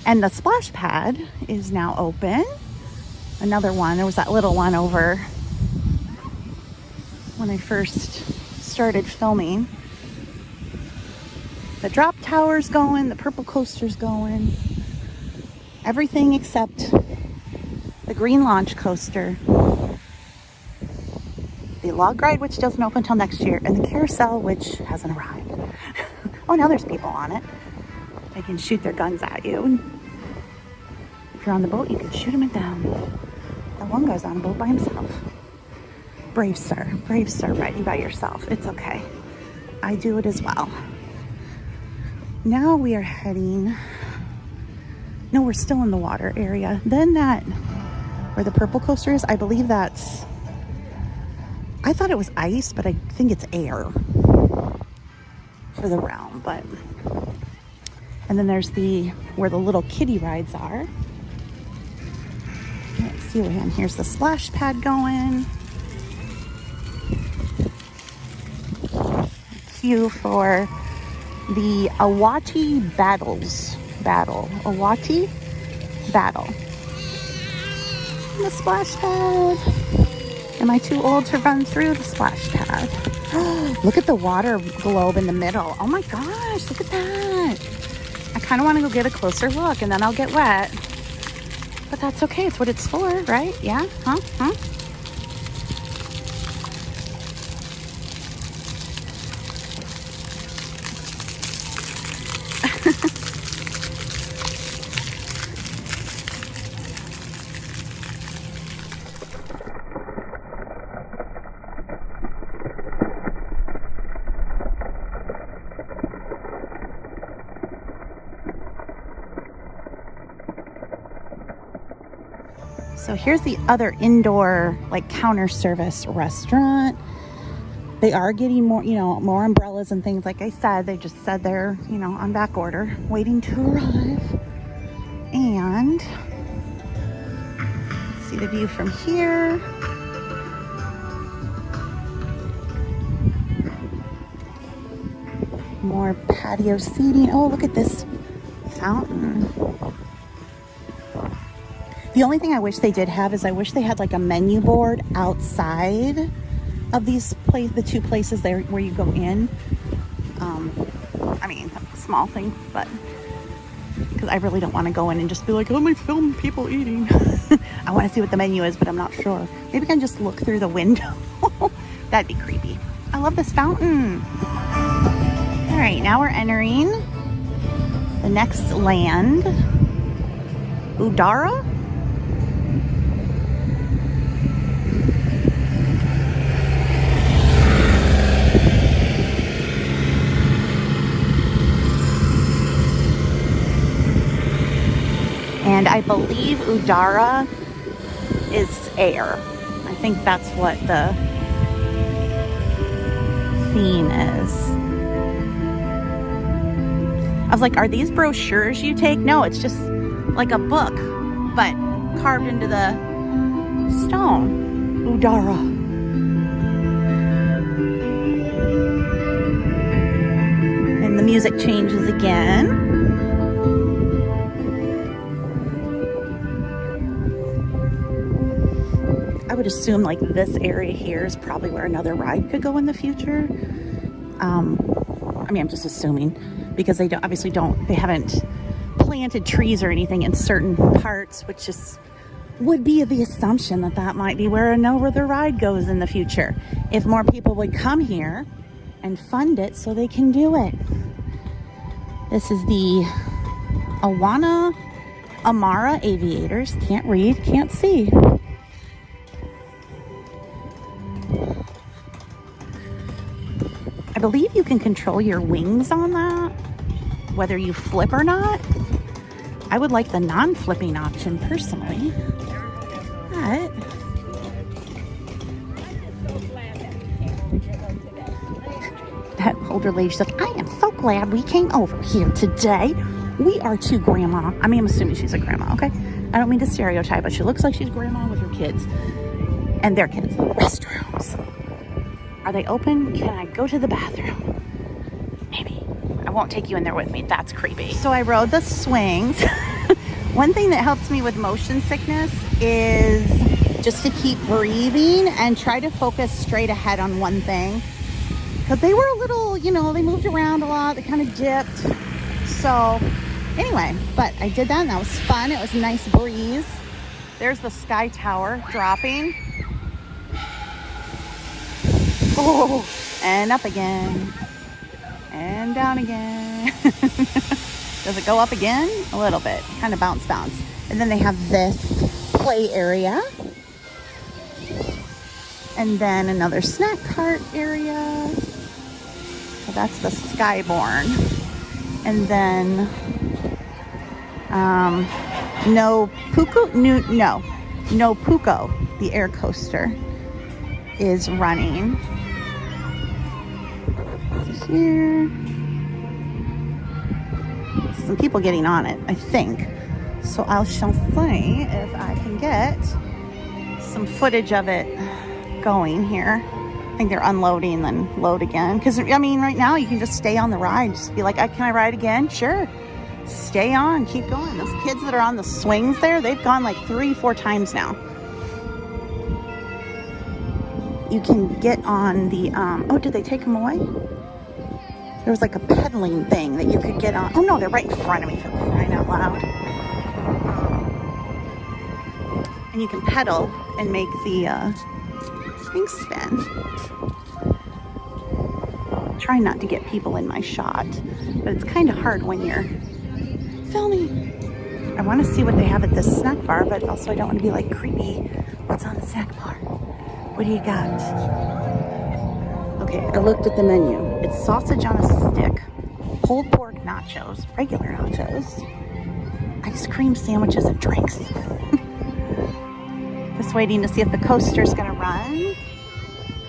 And the splash pad is now open. Another one. There was that little one over when I first started filming. The drop tower's going. The purple coaster's going. Everything except the green launch coaster. The log ride, which doesn't open until next year. And the carousel, which hasn't arrived. Oh, now there's people on it. They can shoot their guns at you. If you're on the boat, you can shoot them at them. That one guy's on a boat by himself. Brave sir, riding by yourself. It's okay. I do it as well. Now we are heading... No, we're still in the water area. Then that, where the purple coaster is, I believe that's... I thought it was ice, but I think it's air for the realm, but... And then there's where the little kiddie rides are. Let's see, and here's the splash pad going. Queue for the Awati battle. Awati battle. And the splash pad. Am I too old to run through the splash pad? Look at the water globe in the middle. Oh my gosh, look at that. I kind of want to go get a closer look, and then I'll get wet. But that's okay. It's what it's for, right? Yeah? Huh? So here's the other indoor, like, counter service restaurant. They are getting more, more umbrellas and things. Like I said, they just said they're, on back order, waiting to arrive. And see the view from here. More patio seating. Oh, look at this fountain. The only thing I wish they did have is I wish they had like a menu board outside of these the two places there where you go in. I mean, a small thing, but because I really don't want to go in and just be like, oh, let me film people eating. I want to see what the menu is, but I'm not sure. Maybe I can just look through the window. That'd be creepy. I love this fountain. All right, now we're entering the next land, Udara. And I believe Udara is air. I think that's what the theme is. I was like, are these brochures you take? No, it's just like a book, but carved into the stone. Udara. And the music changes again. I would assume like this area here is probably where another ride could go in the future. I mean, I'm just assuming because they haven't planted trees or anything in certain parts, which just would be the assumption that that might be where another ride goes in the future. If more people would come here and fund it so they can do it. This is the Amara Aviators. Can't read, can't see. I believe you can control your wings on that, whether you flip or not. I would like the non-flipping option personally. But that older lady's like, I am so glad we came over here today. We are to grandma. I mean, I'm assuming she's a grandma, okay? I don't mean to stereotype, but she looks like she's grandma with her kids and their kids. Restrooms. Are they open? Can I go to the bathroom? Maybe. I won't take you in there with me. That's creepy. So I rode the swings. One thing that helps me with motion sickness is just to keep breathing and try to focus straight ahead on one thing. Because they were a little, you know, they moved around a lot. They kind of dipped. So anyway, but I did that and that was fun. It was a nice breeze. There's the Sky Tower dropping. Oh, and up again, and down again. Does it go up again? A little bit, kind of bounce. And then they have this play area. And then another snack cart area. So that's the Skyborn. And then, No Puko, the air coaster, is running. Here. Some people getting on it, I think. So I shall see if I can get some footage of it going here. I think they're unloading, then load again. Because, I mean, right now you can just stay on the ride. Just be like, can I ride again? Sure. Stay on, keep going. Those kids that are on the swings there, they've gone like 3-4 times now. You can get on the, oh, did they take them away? There was like a pedaling thing that you could get on. Oh no, they're right in front of me, for crying out loud. And you can pedal and make the thing spin. Try not to get people in my shot, but it's kind of hard when you're filming. I want to see what they have at this snack bar, but also I don't want to be like creepy. What's on the snack bar? What do you got? Okay, I looked at the menu. It's sausage on a stick, pulled pork nachos, regular nachos, ice cream sandwiches, and drinks. Just waiting to see if the coaster's gonna run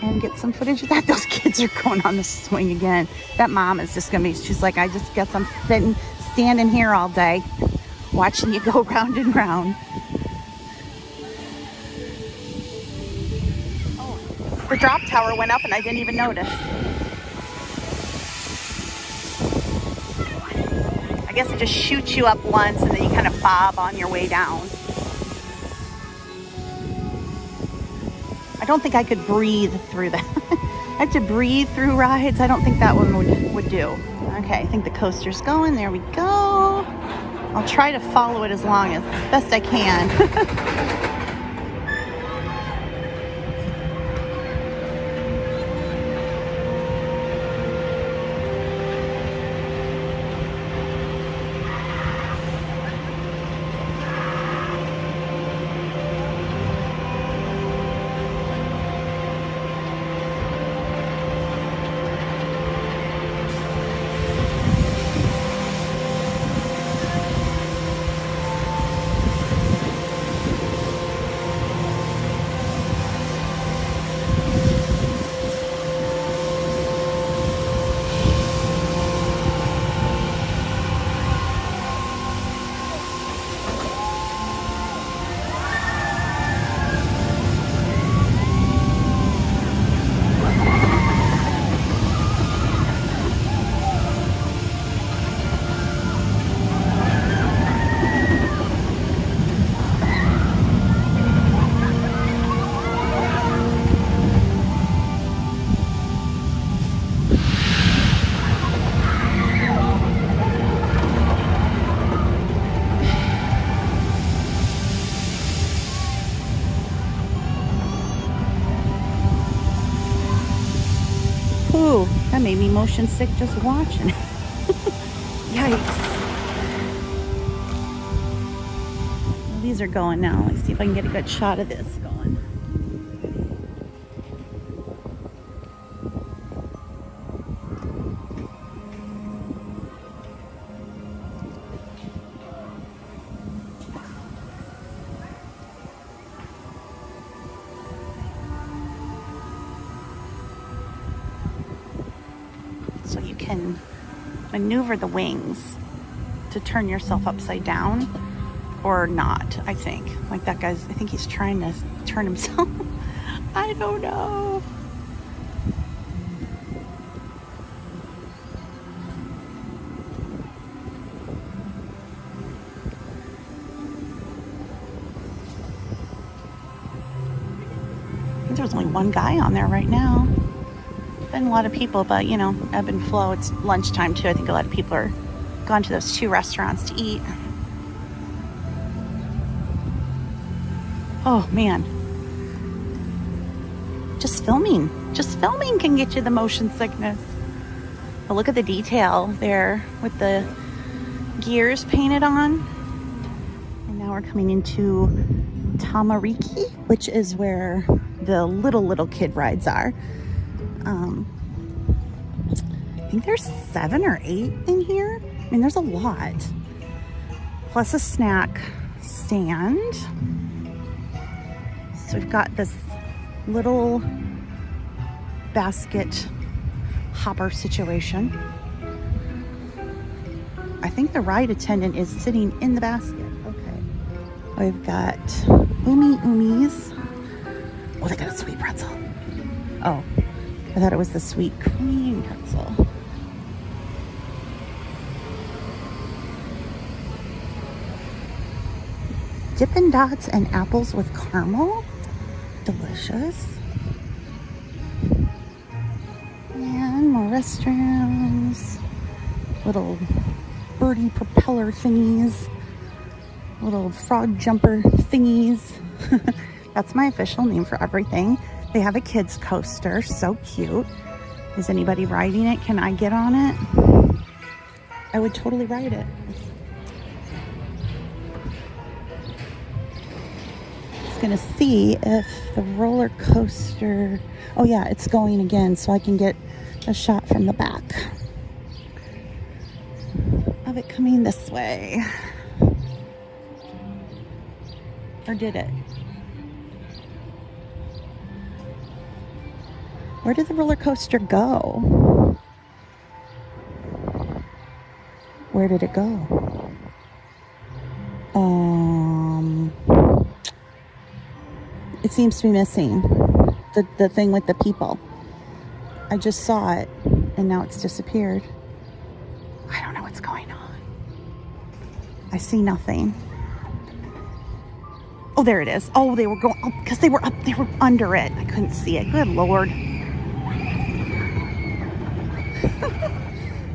and get some footage of that. Those kids are going on the swing again. That mom is just gonna be, she's like, I just guess I'm standing here all day. watching you go round and round. Oh, the drop tower went up and I didn't even notice. I guess it just shoots you up once and then you kind of bob on your way down. I don't think I could breathe through that. I have to breathe through rides. I don't think that one would do. Okay, I think the coaster's going. There we go. I'll try to follow it as best I can. Ooh, that made me motion sick just watching. Yikes. Well, these are going now. Let's see if I can get a good shot of this going. So you can maneuver the wings to turn yourself upside down or not, I think. Like that guy's, I think he's trying to turn himself. I don't know. I think there's only one guy on there right now. Been a lot of people, but you know, ebb and flow. It's lunchtime too. I think a lot of people are gone to those two restaurants to eat. Oh man, just filming can get you the motion sickness. But look at the detail there with the gears painted on. And now we're coming into Tamariki, which is where the little kid rides are. I think there's 7 or 8 in here. I mean, there's a lot. Plus a snack stand. So we've got this little basket hopper situation. I think the ride attendant is sitting in the basket. Okay. We've got umis. Oh, they got a sweet pretzel. Oh, I thought it was the sweet cream pretzel. Dippin' Dots and apples with caramel. Delicious. And more restrooms. Little birdie propeller thingies. Little frog jumper thingies. That's my official name for everything. They have a kids coaster, so cute. Is anybody riding it? Can I get on it? I would totally ride it. Just gonna see if the roller coaster, oh yeah, it's going again, so I can get a shot from the back of it coming this way. Or did it? Where did the roller coaster go? Where did it go? seems to be missing. The thing with the people. I just saw it and now it's disappeared. I don't know what's going on. I see nothing. Oh, there it is. Oh, they were going, oh, because they were up, they were under it. I couldn't see it. Good Lord.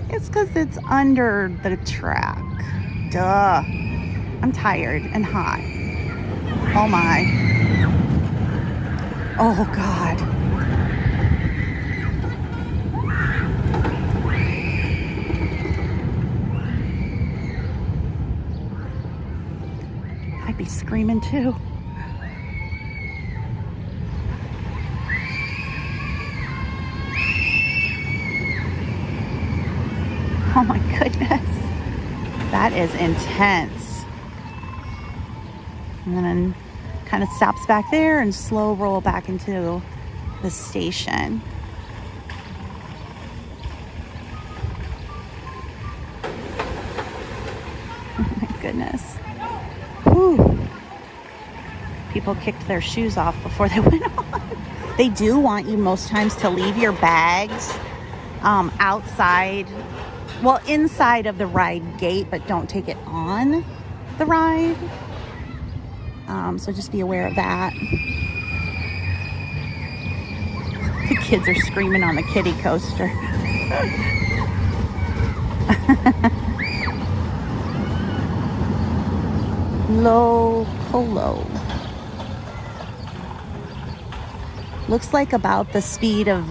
It's because it's under the track. Duh. I'm tired and hot. Oh my. Oh God. I'd be screaming too. Oh my goodness. That is intense. And then kind of stops back there and slow roll back into the station. Oh my goodness. Whew. People kicked their shoes off before they went on. They do want you most times to leave your bags outside, well, inside of the ride gate, but don't take it on the ride. So just be aware of that. The kids are screaming on the kiddie coaster. Low Polo. Looks like about the speed of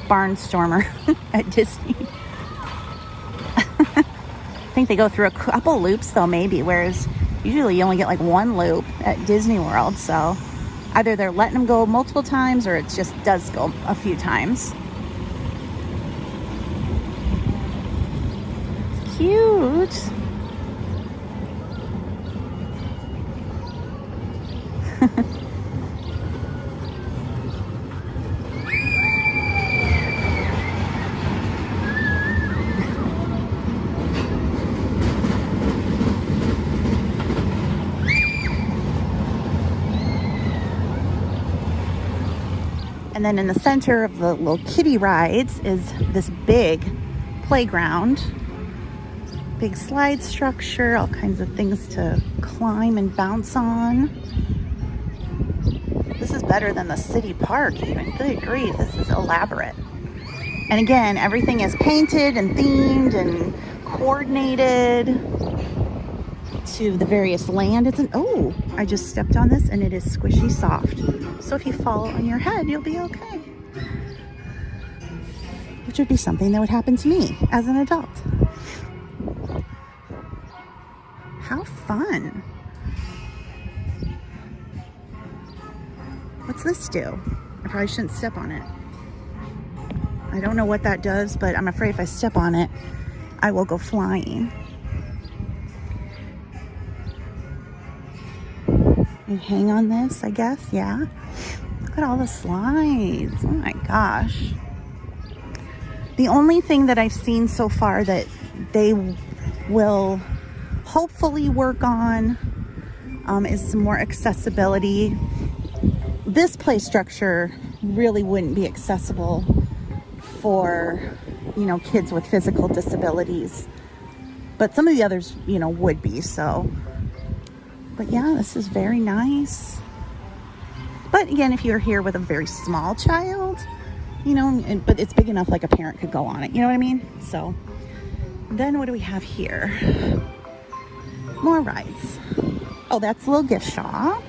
Barnstormer at Disney. I think they go through a couple loops though, maybe, whereas usually you only get like one loop at Disney World. So either they're letting them go multiple times or it just does go a few times. Cute. And then in the center of the little kiddie rides is this big playground. Big slide structure, all kinds of things to climb and bounce on. This is better than the city park even. Good grief, this is elaborate. And again, everything is painted and themed and coordinated to the various land. It's an, oh, I just stepped on this and it is squishy soft. So if you fall on your head, you'll be okay. Which would be something that would happen to me as an adult. How fun. What's this do? I probably shouldn't step on it. I don't know what that does, but I'm afraid if I step on it, I will go flying. And hang on this, I guess, yeah. Look at all the slides. Oh my gosh. The only thing that I've seen so far that they will hopefully work on is some more accessibility. This play structure really wouldn't be accessible for, you know, kids with physical disabilities. But some of the others, you know, would be, so. But yeah, this is very nice. But again, if you're here with a very small child, you know, but it's big enough like a parent could go on it. You know what I mean? So then what do we have here? More rides. Oh, that's a little gift shop.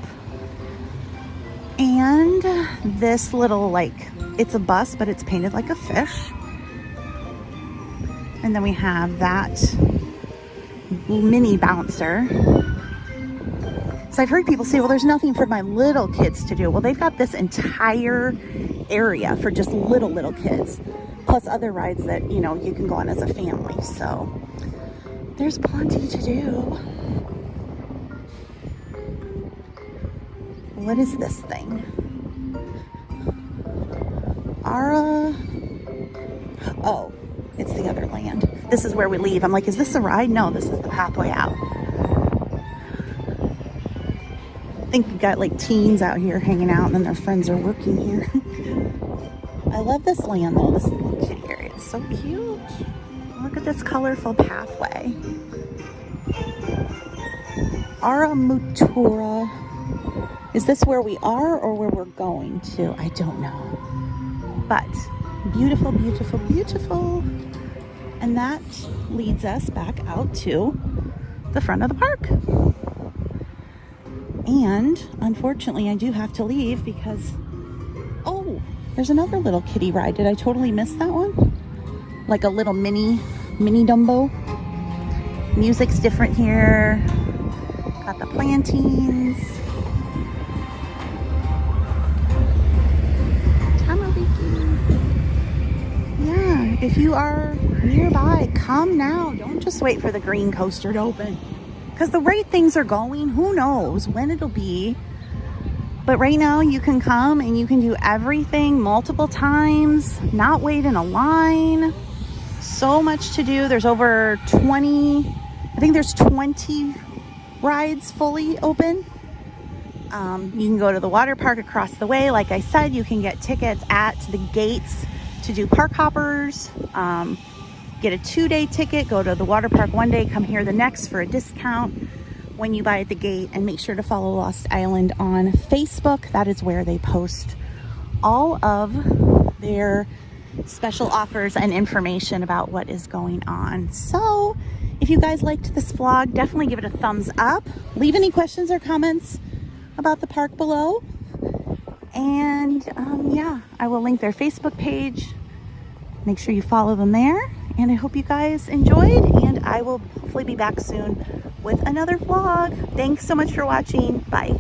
And this little, like, it's a bus, but it's painted like a fish. And then we have that mini bouncer. So I've heard people say, well, there's nothing for my little kids to do. Well, they've got this entire area for just little kids, plus other rides that, you know, you can go on as a family. So there's plenty to do. What is this thing? Ara. Oh, it's the other land. This is where we leave. I'm like, is this a ride? No, this is the pathway out. I think we've got like teens out here hanging out and then their friends are working here. I love this land though, this little kitty area. It's so cute. Look at this colorful pathway. Aramutura. Is this where we are or where we're going to? I don't know. But beautiful, beautiful, beautiful. And that leads us back out to the front of the park. And unfortunately, I do have to leave because, oh, there's another little kiddie ride. Did I totally miss that one? Like a little mini Dumbo. Music's different here. Got the plantings. Tamariki. Yeah, if you are nearby, come now. Don't just wait for the green coaster to open. Because the rate things are going, who knows when it'll be. But right now you can come and you can do everything multiple times, not wait in a line. So much to do. There's over 20, I think there's 20 rides fully open. You can go to the water park across the way. Like I said, you can get tickets at the gates to do park hoppers. Get a 2-day ticket, go to the water park one day, come here the next for a discount when you buy at the gate. And make sure to follow Lost Island on Facebook. That is where they post all of their special offers and information about what is going on. So if you guys liked this vlog, definitely give it a thumbs up. Leave any questions or comments about the park below. And yeah, I will link their Facebook page. Make sure you follow them there. And I hope you guys enjoyed, and I will hopefully be back soon with another vlog. Thanks so much for watching. Bye.